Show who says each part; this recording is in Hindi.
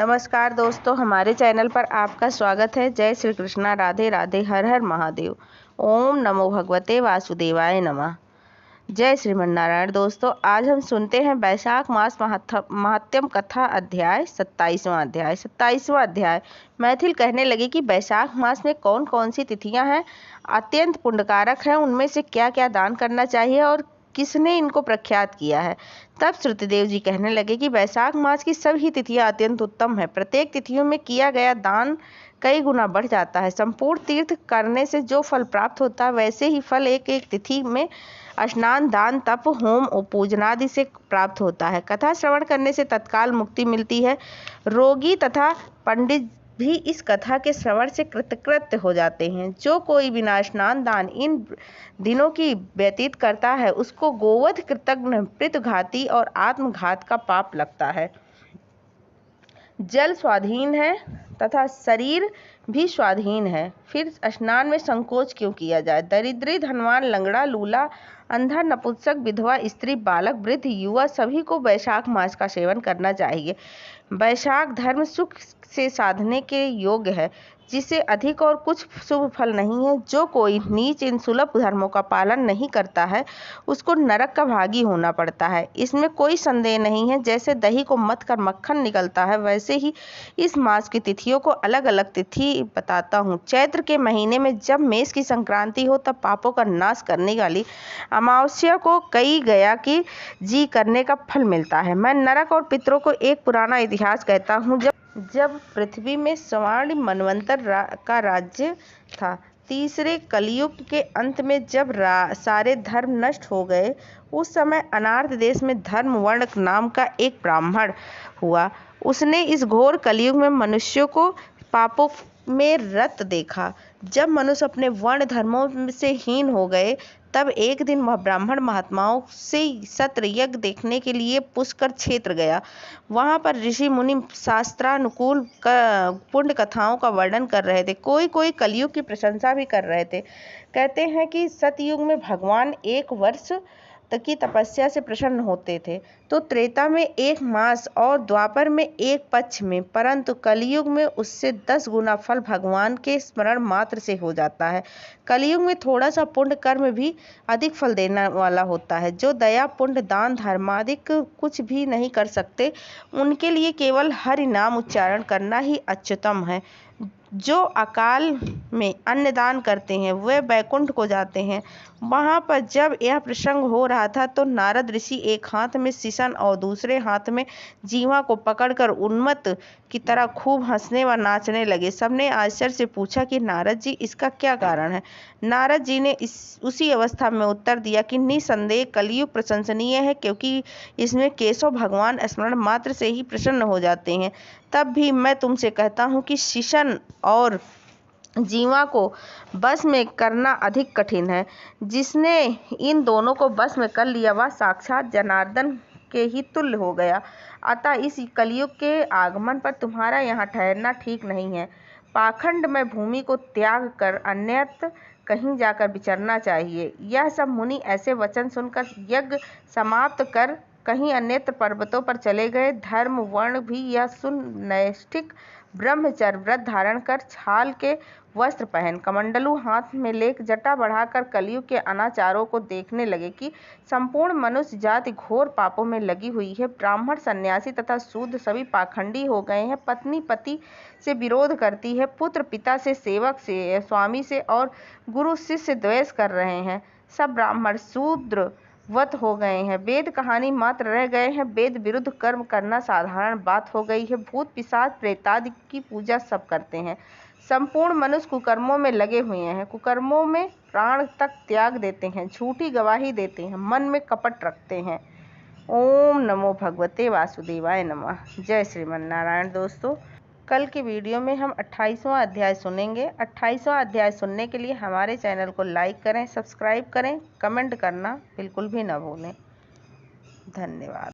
Speaker 1: नमस्कार दोस्तों, हमारे चैनल पर आपका स्वागत है। जय श्री कृष्णा, राधे राधे, हर हर महादेव। ओम नमो भगवते वासुदेवाय नमः। जय श्रीमन्नारायण। दोस्तों, आज हम सुनते हैं वैशाख मास महात्म्य कथा अध्याय 27वां अध्याय। 27वां अध्याय। मैथिल कहने लगे कि वैशाख मास में कौन कौन सी तिथियां हैं, अत्यंत पुण्यकारक हैं, उनमें से क्या क्या दान करना चाहिए और किसने इनको प्रख्यात किया है। तब श्रुतदेव जी कहने लगे कि वैशाख मास की सभी तिथियां अत्यंत उत्तम है। प्रत्येक तिथियों में किया गया दान कई गुना बढ़ जाता है। संपूर्ण तीर्थ करने से जो फल प्राप्त होता है, वैसे ही फल एक एक तिथि में स्नान, दान, तप, होम और पूजनादि से प्राप्त होता है। कथा श्रवण करने से तत्काल मुक्ति मिलती है। रोगी तथा पंडित भी इस कथा के श्रवण से कृतकृत्य हो जाते हैं। जो कोई बिना स्नान दान इन दिनों की व्यतीत करता है, उसको गोवध, कृतघ्न, पितृघाती और आत्मघात का पाप लगता है। जल स्वाधीन है तथा शरीर भी स्वाधीन है, फिर स्नान में संकोच क्यों किया जाए। दरिद्री, धनवान, लंगड़ा, लूला, अंधा, नपुंसक, विधवा, स्त्री, बालक, वृद्ध, युवा सभी को वैशाख मास का सेवन करना चाहिए। वैशाख धर्म सुख से साधने के योग्य है, जिसे अधिक और कुछ शुभ फल नहीं है। जो कोई नीच इन सुलभ धर्मों का पालन नहीं करता है, उसको नरक का भागी होना पड़ता है। इसमें कोई संदेह नहीं है। जैसे दही को मथ कर मक्खन निकलता है, वैसे ही इस मास की तिथियों को अलग अलग तिथि बताता हूँ। चैत्र के महीने में जब मेष की संक्रांति हो, तब पापों का नाश करने वाली अमावस्या को कई गया की जी करने का फल मिलता है। मैं नरक और पितरों को एक पुराना इतिहास कहता हूँ। जब पृथ्वी में स्वर्ण मनवंतर का राज्य था, तीसरे कलयुग के अंत में जब सारे धर्म नष्ट हो गए, उस समय अनार्त देश में धर्मवर्ण नाम का एक ब्राह्मण हुआ। उसने इस घोर कलयुग में मनुष्यों को पापों में रत देखा। जब मनुष्य अपने वर्ण धर्मों से हीन हो गए, तब एक दिन वह ब्राह्मण महात्माओं से सत्र यज्ञ देखने के लिए पुष्कर क्षेत्र गया। वहां पर ऋषि मुनि शास्त्रानुकूल पुण्य कथाओं का वर्णन कर रहे थे। कोई कोई कलयुग की प्रशंसा भी कर रहे थे। कहते हैं कि सतयुग में भगवान 1 वर्ष तक की तपस्या से प्रसन्न होते थे, तो त्रेता में 1 मास और द्वापर में 1 पक्ष में, परंतु कलयुग में उससे 10 गुना फल भगवान के स्मरण मात्र से हो जाता है। कलयुग में थोड़ा सा पुण्य कर्म भी अधिक फल देने वाला होता है। जो दया, पुण्य, दान, धर्मादिक कुछ भी नहीं कर सकते, उनके लिए केवल हरि नाम उच्चारण करना ही अच्युतम है। जो अकाल में अन्नदान करते हैं, वे वैकुंठ को जाते हैं। वहां पर जब यह प्रसंग हो रहा था, तो नारद ऋषि एक हाथ में शिशन और दूसरे हाथ में जीवा को पकड़कर उन्मत्त की तरह खूब हंसने व नाचने लगे। सबने आश्चर्य से पूछा कि नारद जी, इसका क्या कारण है। नारद जी ने उसी अवस्था में उत्तर दिया कि निसंदेह कलयुग प्रशंसनीय है, क्योंकि इसमें केशव भगवान स्मरण मात्र से ही प्रसन्न हो जाते हैं। तब भी मैं तुमसे कहता हूँ कि शिशन और जीवा को बस में करना अधिक कठिन है। जिसने इन दोनों को बस में कर लिया, वह साक्षात जनार्दन के ही तुल्य हो गया। अतः इस कलयुग के आगमन पर तुम्हारा यहाँ ठहरना ठीक नहीं है। पाखंड में भूमि को त्याग कर अन्यत्र कहीं जाकर विचरना चाहिए। यह सब मुनि ऐसे वचन सुनकर यज्ञ समाप्त कर कहीं अन्यत्र पर्वतों पर चले गए। धर्म वर्ण भी यह सुन नैष्ठिक ब्रह्मचर्य व्रत धारण कर, छाल के वस्त्र पहन, कमंडलू हाथ में लेकर, जटा बढ़ाकर कलयुग के अनाचारों को देखने लगे कि संपूर्ण मनुष्य जाति घोर पापों में लगी हुई है। ब्राह्मण, सन्यासी तथा शूद्र सभी पाखंडी हो गए हैं। पत्नी पति से विरोध करती है, पुत्र पिता से, सेवक से, स्वामी से और गुरु शिष्य से द्वेष कर रहे हैं। सब ब्राह्मण शूद्र वत हो गए हैं। वेद कहानी मात्र रह गए हैं। वेद विरुद्ध कर्म करना साधारण बात हो गई है। भूत पिशाच प्रेतादि की पूजा सब करते हैं। संपूर्ण मनुष्य कुकर्मों में लगे हुए हैं। कुकर्मों में प्राण तक त्याग देते हैं, झूठी गवाही देते हैं, मन में कपट रखते हैं। ओम नमो भगवते वासुदेवाय नमः। जय श्रीमन्नारायण। दोस्तों, कल की वीडियो में हम 28वां अध्याय सुनेंगे। 28वां अध्याय सुनने के लिए हमारे चैनल को लाइक करें, सब्सक्राइब करें, कमेंट करना बिल्कुल भी न भूलें। धन्यवाद।